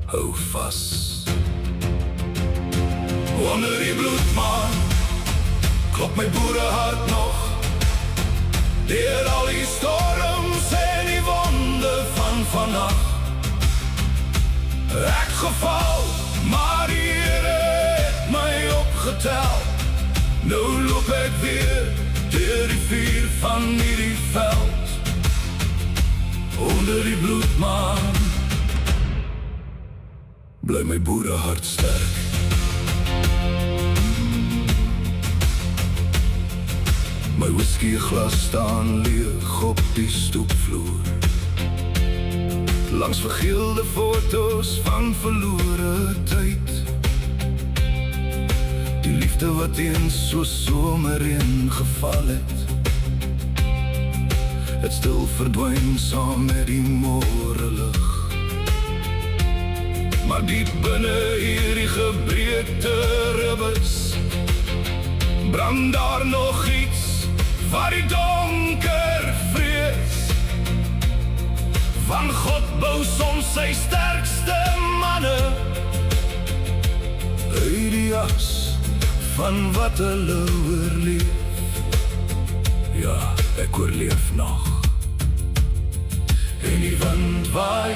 hou vas. Onder die bloedmaan klop my boerehart nog, deur al die storms en die wonde van vannacht. Ek geval, maar die Here het my opgetel. Nou loop ek weer deur die vuur van hierdie veld, onder die bloedmaan bly my boerehart sterk. My whiskyglas staan leeg op die stoepvloer, langs vergeelde foto's van verlore tyd. Die liefde wat eens so somerreën geval het stil verdwyn saam met die môrelig. Maar diep binne hierdie gebreekte ribbes brand daar nog iets wat die donker vrees. Van God bou soms sy sterkste manne uit die as van wat hulle oorleef. Ja, ek oorleef nog. En die wind waai